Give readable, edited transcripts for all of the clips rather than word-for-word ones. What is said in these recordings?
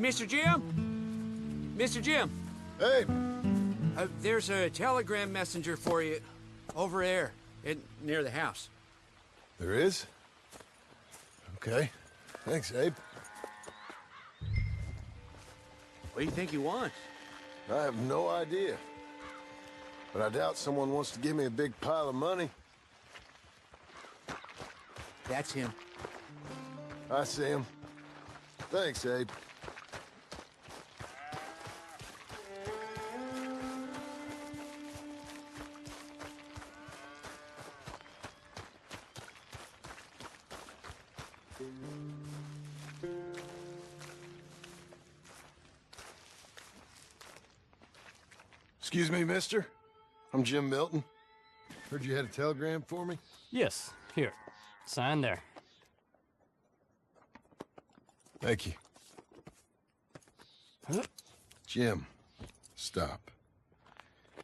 Mr. Jim? Mr. Jim, Hey, there's a telegram messenger for you over there near the house. there is? Okay. Thanks, Abe. What do you think he wants? I have no idea. But I doubt someone wants to give me a big pile of money. That's him. I see him. Thanks, Abe. Excuse me, mister. I'm Jim Milton. Heard you had a telegram for me? Yes, here. Sign there. Thank you. Jim, stop.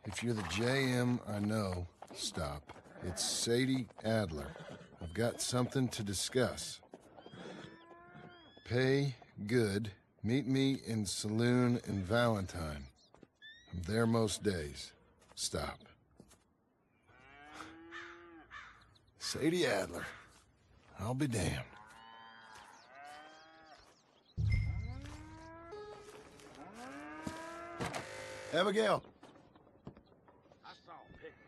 If you're the JM I know, stop. It's Sadie Adler. I've got something to discuss. Pay good. Meet me in saloon in Valentine. I'm there most days. Stop. Sadie Adler. I'll be damned. Abigail. I saw a picture.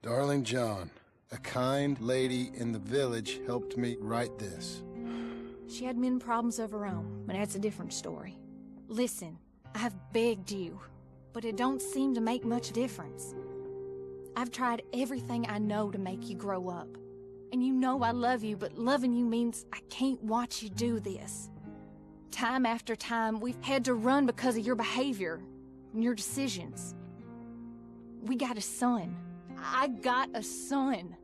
Darling John, a kind lady in the village helped me write this. She had men problems of her own, but that's a different story. Listen, I've begged you, but it don't seem to make much difference. I've tried everything I know to make you grow up. And you know I love you, but loving you means I can't watch you do this. Time after time, we've had to run because of your behavior and your decisions. We got a son. I got a son.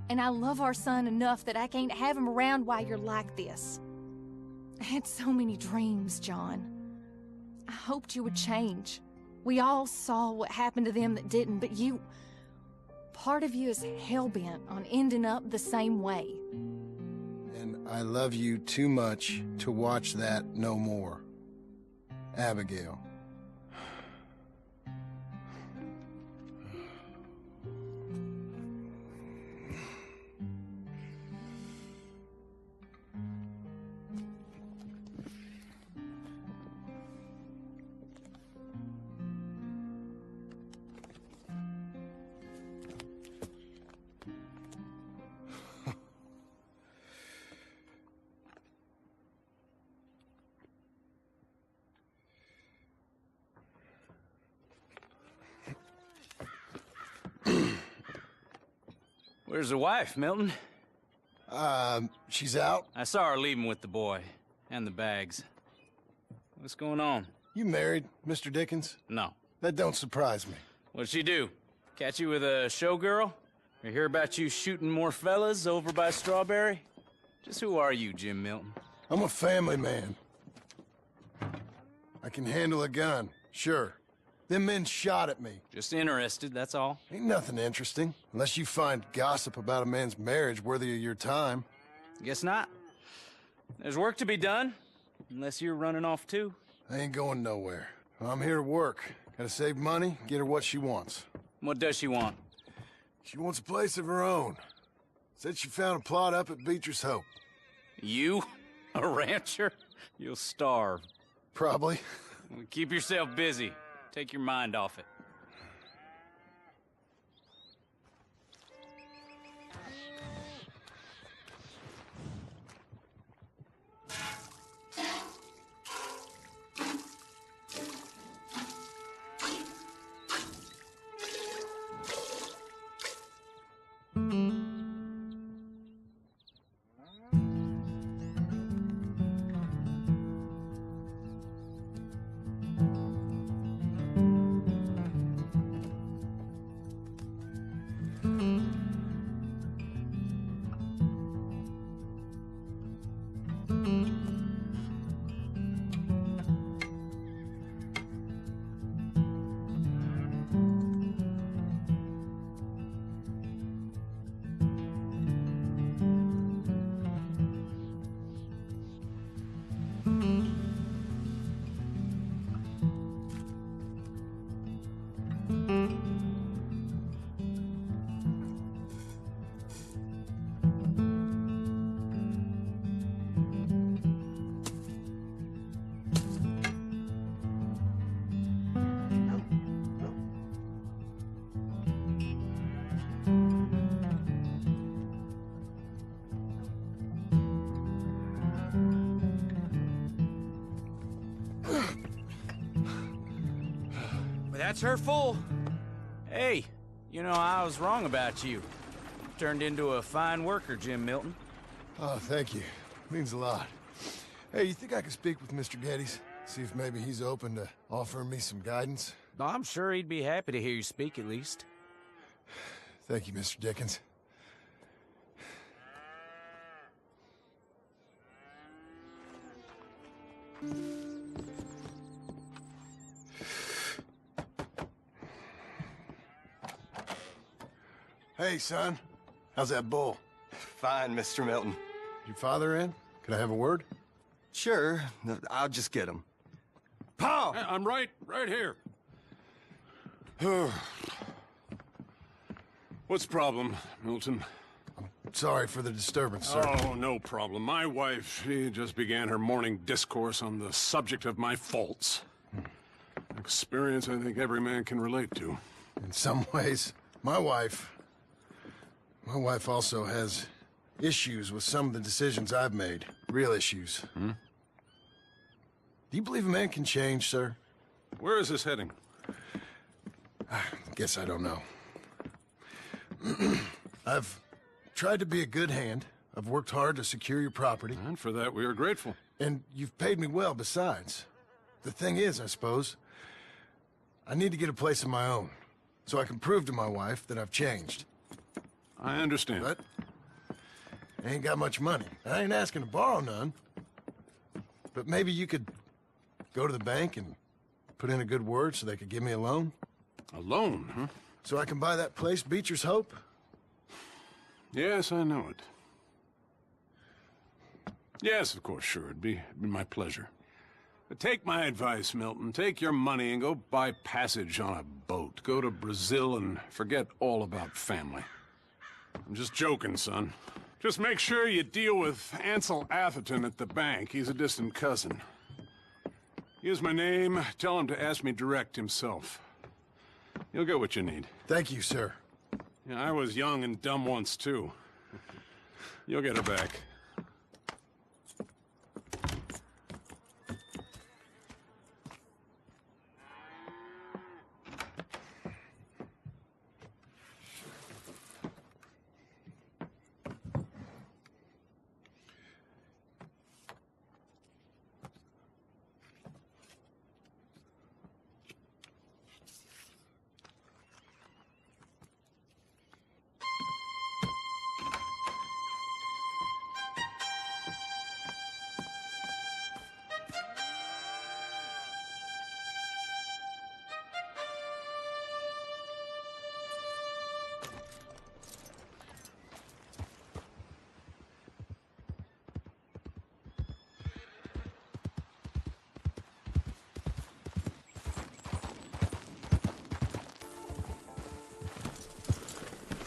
And I love our son enough that I can't have him around while you're like this. I had so many dreams, John. I hoped you would change. We all saw what happened to them that didn't, but you... Part of you is hell-bent on ending up the same way. And I love you too much to watch that no more. Abigail. Where's the wife, Milton? She's out. I saw her leaving with the boy. And the bags. What's going on? You married, Mr. Dickens? No. That don't surprise me. What'd she do? Catch you with a showgirl? Or hear about you shooting more fellas over by Strawberry? Just who are you, Jim Milton? I'm a family man. I can handle a gun, sure. Them men shot at me. Just interested, that's all. Ain't nothing interesting, unless you find gossip about a man's marriage worthy of your time. Guess not. There's work to be done. Unless you're running off too. I ain't going nowhere. I'm here to work. Gotta save money, get her what she wants. What does she want? She wants a place of her own. Said she found a plot up at Beecher's Hope. You? A rancher? You'll starve. Probably. Well, keep yourself busy. Take your mind off it. That's her full. Hey, you know, I was wrong about you. Turned into a fine worker, Jim Milton. Oh, thank you. Means a lot. Hey, you think I could speak with Mr. Geddes? See if maybe he's open to offering me some guidance? I'm sure he'd be happy to hear you speak, at least. Thank you, Mr. Dickens. Hey, son. How's that bull? Fine, Mr. Milton. Your father in? Can I have a word? Sure, I'll just get him. Pa! I'm right here. What's the problem, Milton? Sorry for the disturbance, sir. Oh, no problem. My wife, she just began her morning discourse on the subject of my faults. Experience I think every man can relate to. In some ways, my wife also has issues with some of the decisions I've made. Real issues. Hmm? Do you believe a man can change, sir? Where is this heading? Guess I don't know. I've tried to be a good hand. I've worked hard to secure your property. And for that, we are grateful. And you've paid me well besides. The thing is, I suppose, I need to get a place of my own, so I can prove to my wife that I've changed. I understand. But I ain't got much money. I ain't asking to borrow none. But maybe you could go to the bank and put in a good word so they could give me a loan? A loan, huh? So I can buy that place, Beecher's Hope? Yes, I know it. Yes, of course, sure. It'd be my pleasure. But take my advice, Milton. Take your money and go buy passage on a boat. Go to Brazil and forget all about family. I'm just joking, son. Just make sure you deal with Ansel Atherton at the bank. He's a distant cousin. Use my name. Tell him to ask me direct himself. You'll get what you need. Thank you, sir. Yeah, I was young and dumb once, too. You'll get her back.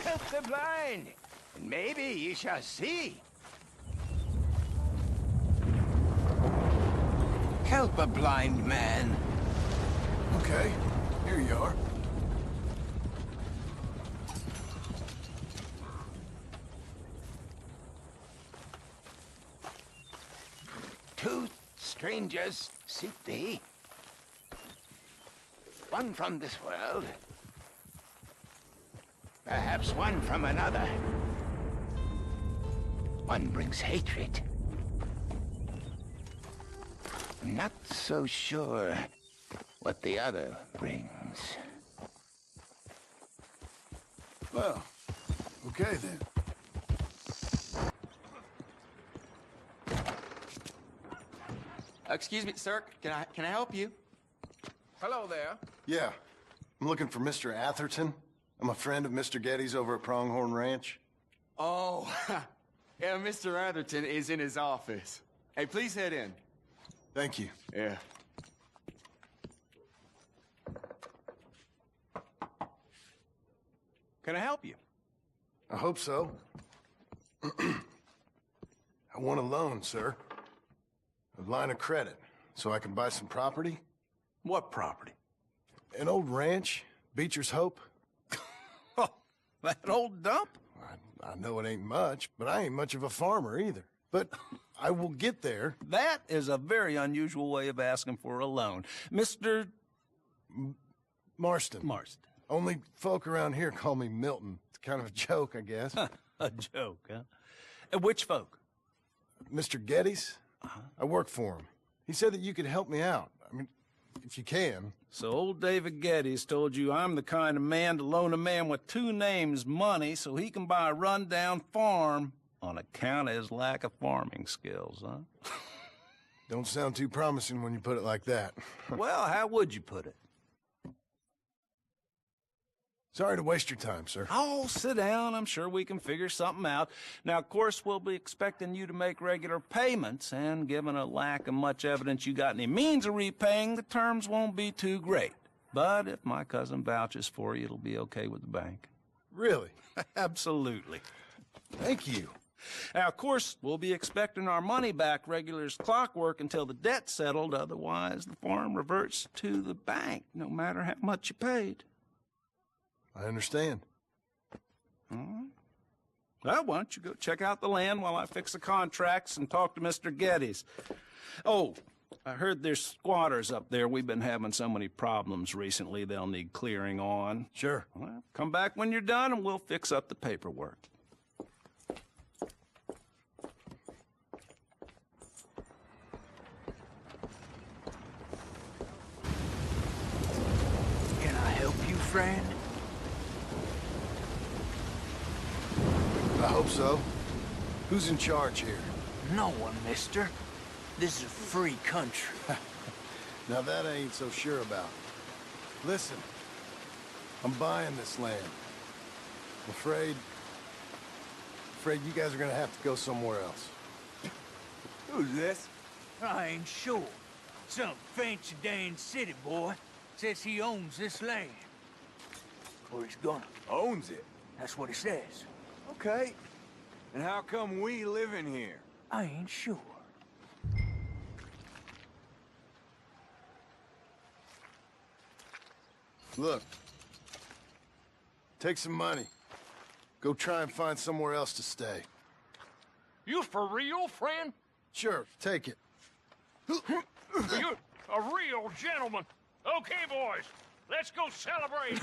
Help the blind, and maybe ye shall see. Help a blind man. Okay, here you are. Two strangers seek thee. One from this world. Perhaps one from another. One brings hatred. Not so sure what the other brings. Well, okay then. Excuse me, sir. Can I help you? Hello there. Yeah, I'm looking for Mr. Atherton. I'm a friend of Mr. Geddes over at Pronghorn Ranch. Oh, yeah, Mr. Atherton is in his office. Hey, please head in. Thank you. Yeah. Can I help you? I hope so. I want a loan, sir. A line of credit, so I can buy some property. What property? An old ranch, Beecher's Hope. Oh, that old dump? I know it ain't much, but I ain't much of a farmer either. But I will get there. That is a very unusual way of asking for a loan. Mr. Marston. Marston. Only folk around here call me Milton. It's kind of a joke, I guess. A joke, huh? Which folk? Mr. Geddes? I work for him. He said that you could help me out. I mean, if you can. So old David Geddes told you I'm the kind of man to loan a man with two names money so he can buy a rundown farm on account of his lack of farming skills, huh? Don't sound too promising when you put it like that. Well, how would you put it? Sorry to waste your time, sir. Oh, sit down. I'm sure we can figure something out. Now, of course, we'll be expecting you to make regular payments, and given a lack of much evidence you got any means of repaying, the terms won't be too great. But if my cousin vouches for you, it'll be okay with the bank. Really? Absolutely. Thank you. Now, of course, we'll be expecting our money back regular as clockwork until the debt's settled. Otherwise, the farm reverts to the bank, no matter how much you paid. I understand. All right. Well, why don't you go check out the land while I fix the contracts and talk to Mr. Geddes. Oh, I heard there's squatters up there. We've been having so many problems recently, they'll need clearing on. Sure. Well, come back when you're done and we'll fix up the paperwork. Can I help you, friend? I hope so. Who's in charge here? No one, mister. This is a free country. Now that I ain't so sure about. Listen, I'm buying this land. I'm afraid you guys are gonna have to go somewhere else. Who's this? I ain't sure. Some fancy Dan city boy says he owns this land. Or he's gonna. Owns it. That's what he says. Okay. And how come we live in here? I ain't sure. Look. Take some money. Go try and find somewhere else to stay. You for real, friend? Sure, take it. You're a real gentleman. Okay, boys, let's go celebrate.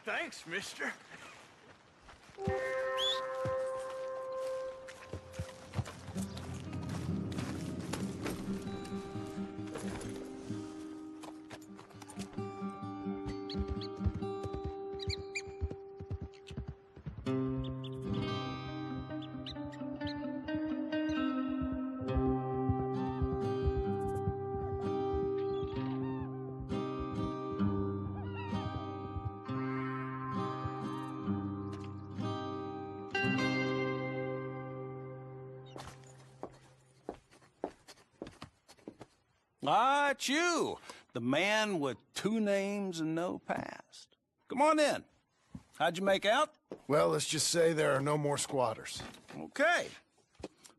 Thanks, mister. Ah, it's you, the man with two names and no past. Come on in. How'd you make out? Well, let's just say there are no more squatters. Okay.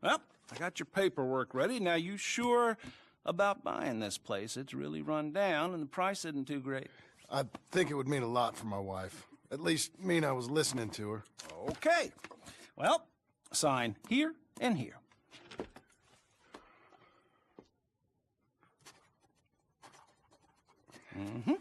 Well, I got your paperwork ready. Now, you sure about buying this place? It's really run down, and the price isn't too great. I think it would mean a lot for my wife. At least mean I was listening to her. Okay. Well, sign here and here. Mm-hmm.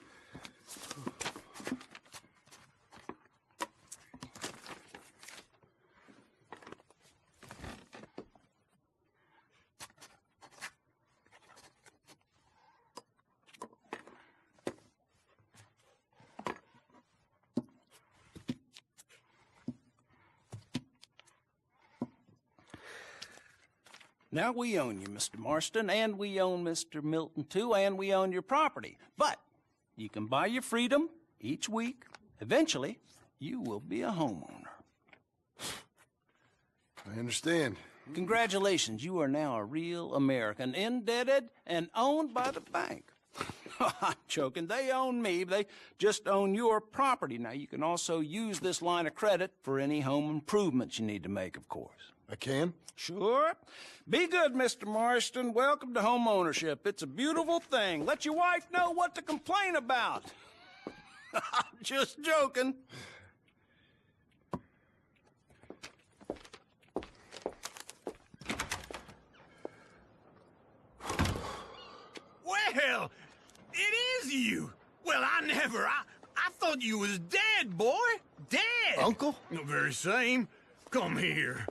Now, we own you, Mr. Marston, and we own Mr. Milton, too, and we own your property. But you can buy your freedom each week. Eventually, you will be a homeowner. I understand. Congratulations, you are now a real American, indebted and owned by the bank. I'm joking. They own me. They just own your property. Now, you can also use this line of credit for any home improvements you need to make, of course. I can? Sure. Be good, Mr. Marston. Welcome to home ownership. It's a beautiful thing. Let your wife know what to complain about. I'm just joking. Well, it is you. Well, I thought you was dead, boy. Dead. Uncle? The very same. Come here.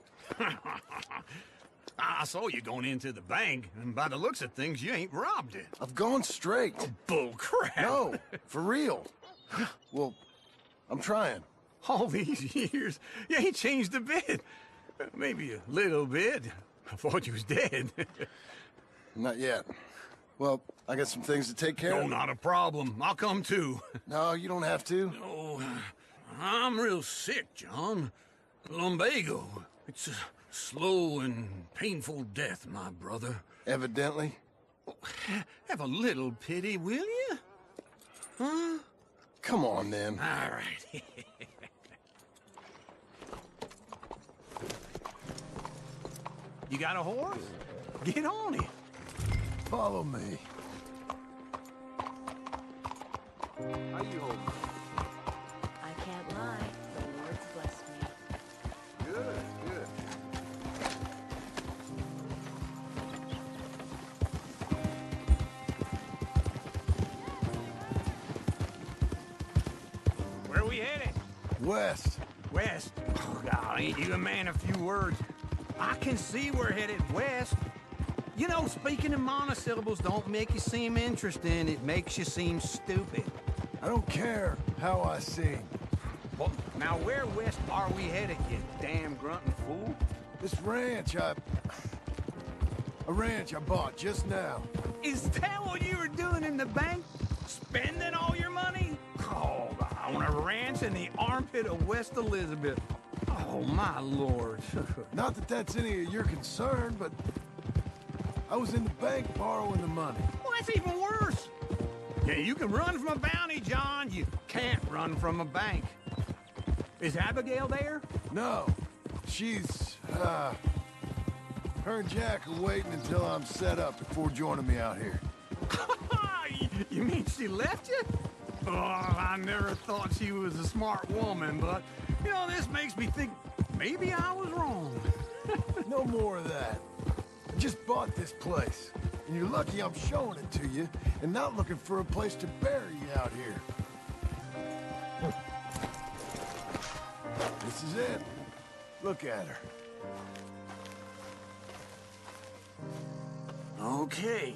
I saw you going into the bank, and by the looks of things, you ain't robbed it. I've gone straight. Bull crap. No, for real. Well, I'm trying. All these years, you ain't changed a bit. Maybe a little bit. I thought you was dead. Not yet. Well, I got some things to take care No, of. not a problem. I'll come too. No, you don't have to. Oh, I'm real sick, John. Lumbago. It's a slow and painful death, my brother. Evidently. Have a little pity, will you? Huh? Come on, then. All right. You got a horse? Get on it. Follow me. How you holding? I can't lie. The Lord's blessed me. Good, good. Where we headed? West. West. Oh, God, ain't you a man of few words? I can see we're headed west. You know, speaking in monosyllables don't make you seem interesting. It makes you seem stupid. I don't care how I sing. Well, now where west are we headed, you damn grunting fool? This ranch a ranch I bought just now. Is that what you were doing in the bank? Spending all your money? Oh, on a ranch in the armpit of West Elizabeth. Oh, my lord. Not that that's any of your concern, but I was in the bank borrowing the money. Well, that's even worse. Yeah, you can run from a bounty, John. You can't run from a bank. Is Abigail there? No, she's, her and Jack are waiting until I'm set up before joining me out here. You mean she left you? Oh, I never thought she was a smart woman, but, you know, this makes me think maybe I was wrong. No more of that. I just bought this place, and you're lucky I'm showing it to you and not looking for a place to bury you out here. This is it. Look at her. Okay.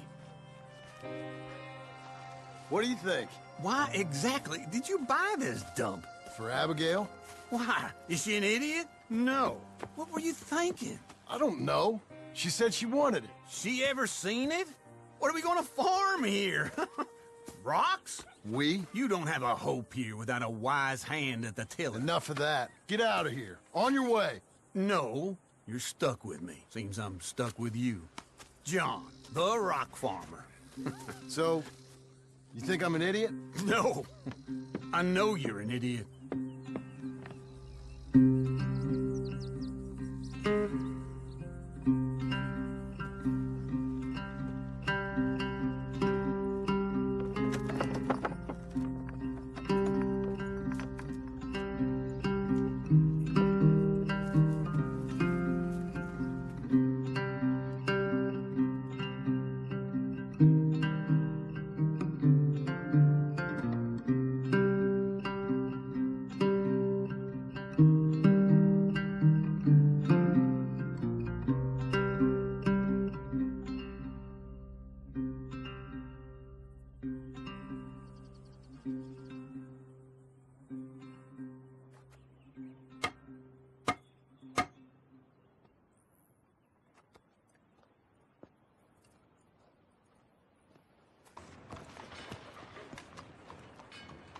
What do you think? Why exactly did you buy this dump? For Abigail? Why? Is she an idiot? No. What were you thinking? I don't know. She said she wanted it. She ever seen it? What are we gonna farm here? Rocks? We? You don't have a hope here without a wise hand at the tiller. Enough of that. Get out of here. On your way. No, you're stuck with me. Seems I'm stuck with you. John, the rock farmer. So, you think I'm an idiot? No. I know you're an idiot.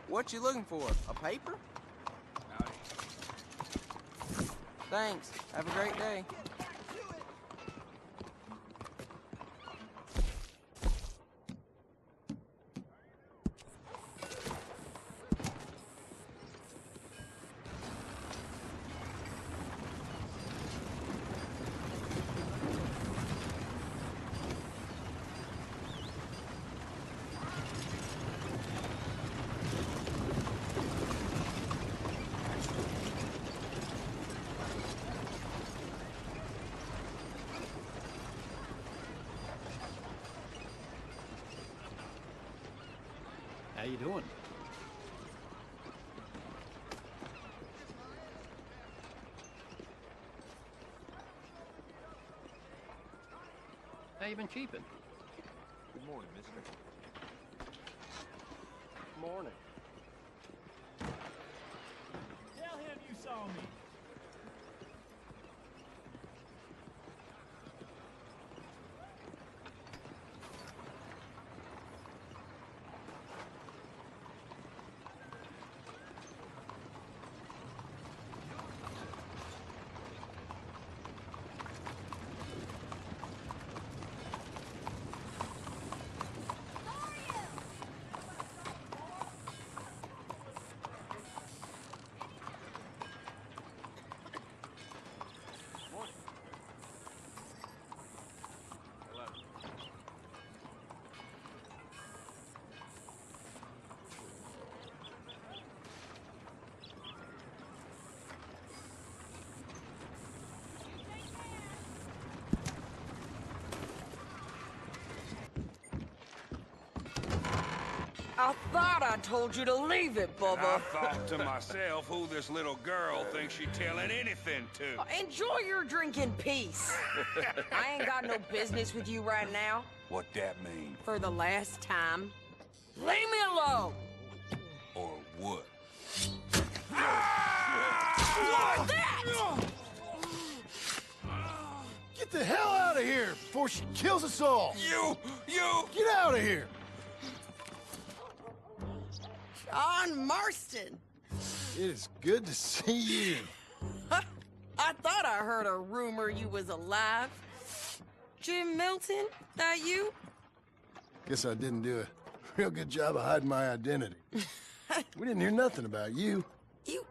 What you looking for? A paper? Thanks. Have a great day. you doing? How you been keeping? Good morning, mister. Morning. Tell him you saw me. I thought I told you to leave it, Bubba. I thought to myself, who this little girl thinks she's telling anything to? Enjoy your drink in peace. I ain't got no business with you right now. What that mean? For the last time, leave me alone. Or what? What's that? Get the hell out of here before she kills us all! You! Get out of here! John Marston. It is good to see you. I thought I heard a rumor you was alive. Jim Milton, that you? Guess I didn't do a real good job of hiding my identity. We didn't hear nothing about you. You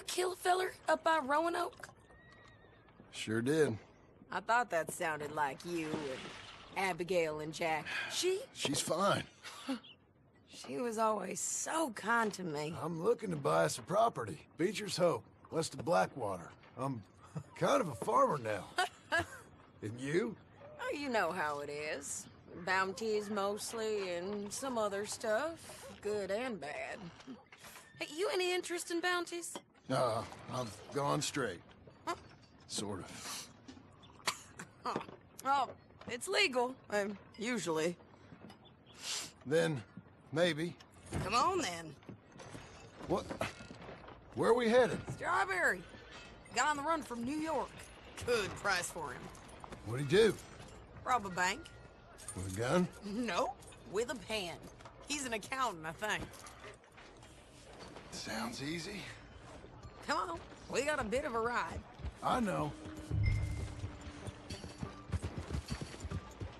kill a feller up by Roanoke? Sure did. I thought that sounded like you and Abigail and Jack. She's fine. She was always so kind to me. I'm looking to buy us a property. Beecher's Hope, west of Blackwater. I'm kind of a farmer now. And you? Oh, you know how it is. Bounties mostly, and some other stuff, good and bad. Hey, you any interest in bounties? I've gone straight. Sort of. Oh, it's legal, usually. Then, maybe. Come on, then. What? Where are we headed? Strawberry. Got on the run from New York. Good price for him. What'd he do? Rob a bank. With a gun? No, with a pen. He's an accountant, I think. Sounds easy. Come on, we got a bit of a ride. I know.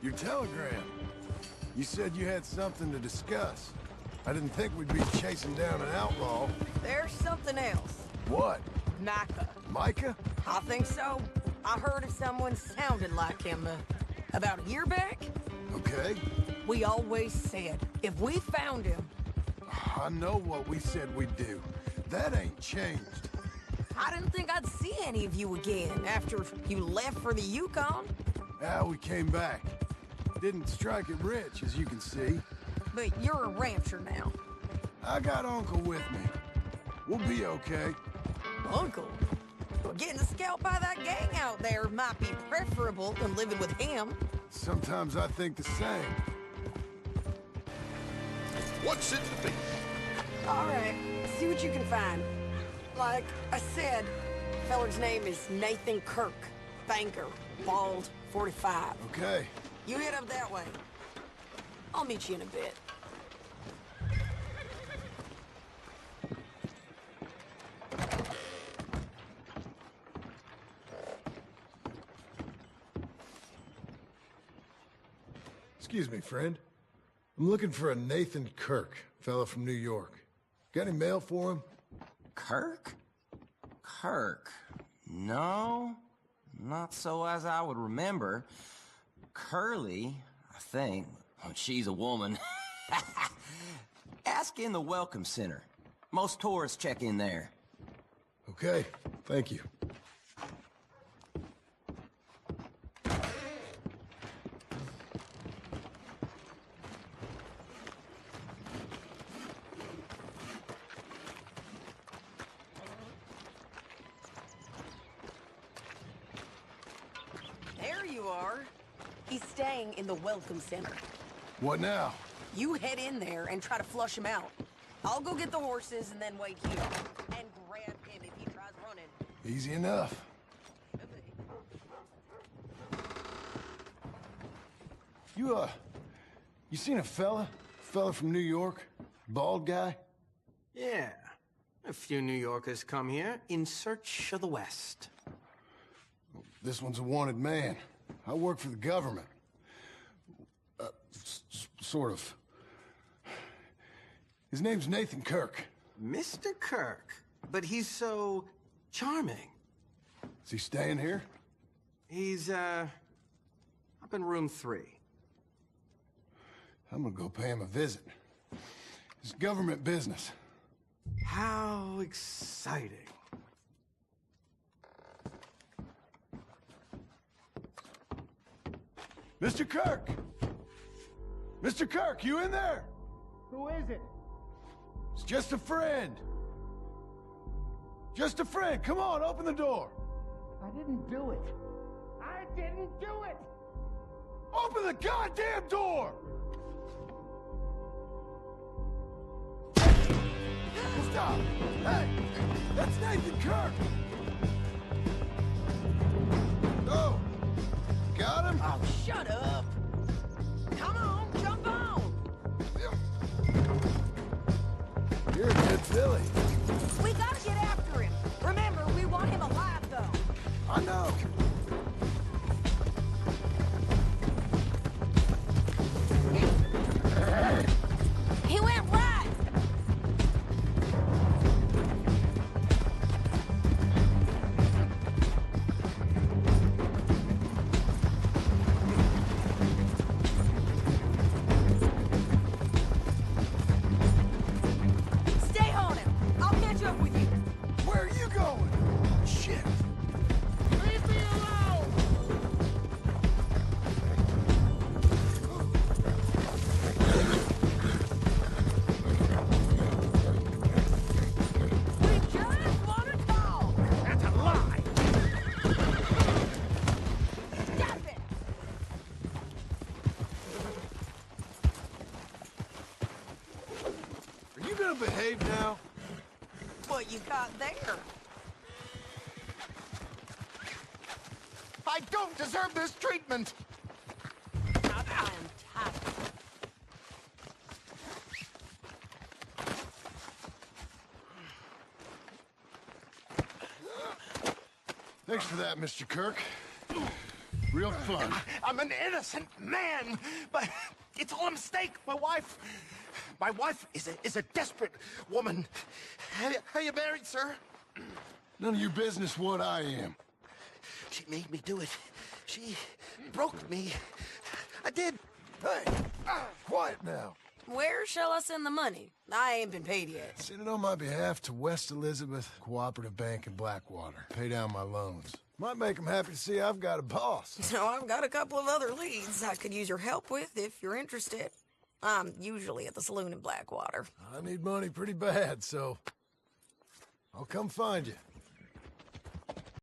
Your telegram. You said you had something to discuss. I didn't think we'd be chasing down an outlaw. There's something else. What? Micah. Micah? I think so. I heard of someone sounded like him about a year back. Okay. We always said, if we found him... I know what we said we'd do. That ain't changed. I didn't think I'd see any of you again after you left for the Yukon. Yeah, we came back. Didn't strike it rich, as you can see. But you're a rancher now. I got Uncle with me. We'll be okay. Uncle? Well, getting scalped by that gang out there might be preferable than living with him. Sometimes I think the same. What's it to be? All right, see what you can find. Like I said, feller's name is Nathan Kirk. Banker, bald, 45. Okay. You head up that way. I'll meet you in a bit. Excuse me, friend. I'm looking for a Nathan Kirk, fellow from New York. Got any mail for him? Kirk? Kirk? No, not so as I would remember. Curly, I think. Oh, she's a woman. Ask in the Welcome Center. Most tourists check in there. Okay, thank you. are. He's staying in the Welcome Center. What now? You head in there and try to flush him out. I'll go get the horses and then wait here. And grab him if he tries running. Easy enough. You seen a fella? Fella from New York? Bald guy? Yeah. A few New Yorkers come here in search of the West. This one's a wanted man. I work for the government. Sort of. His name's Nathan Kirk. Mr. Kirk? But he's so charming. Is he staying here? He's, up in room 3. I'm gonna go pay him a visit. It's government business. How exciting. Mr. Kirk! Mr. Kirk, you in there? Who is it? It's just a friend. Just a friend. Come on, open the door. I didn't do it. I didn't do it! Open the goddamn door! Stop! Hey! That's Nathan Kirk! Oh! Got him? Oh, shut up! Come on, jump on! You're a good filly. We gotta get after him. Remember, we want him alive, though. I know. He went right! Stay on him. I'll catch up with you. Where are you going? Shit. Leave me alone! We just want to talk. That's a lie! Stop it! Are you gonna behave now? What you got there? I don't deserve this treatment! I am tired. Thanks for that, Mr. Kirk. Real fun. I'm an innocent man, but it's all a mistake. My wife is a desperate woman. Are you married, sir? None of your business what I am. She made me do it. She broke me. I did. Hey, quiet now. Where shall I send the money? I ain't been paid yet. Send it on my behalf to West Elizabeth Cooperative Bank in Blackwater. Pay down my loans. Might make them happy to see I've got a boss. So I've got a couple of other leads I could use your help with if you're interested. I'm usually at the saloon in Blackwater. I need money pretty bad, so I'll come find you.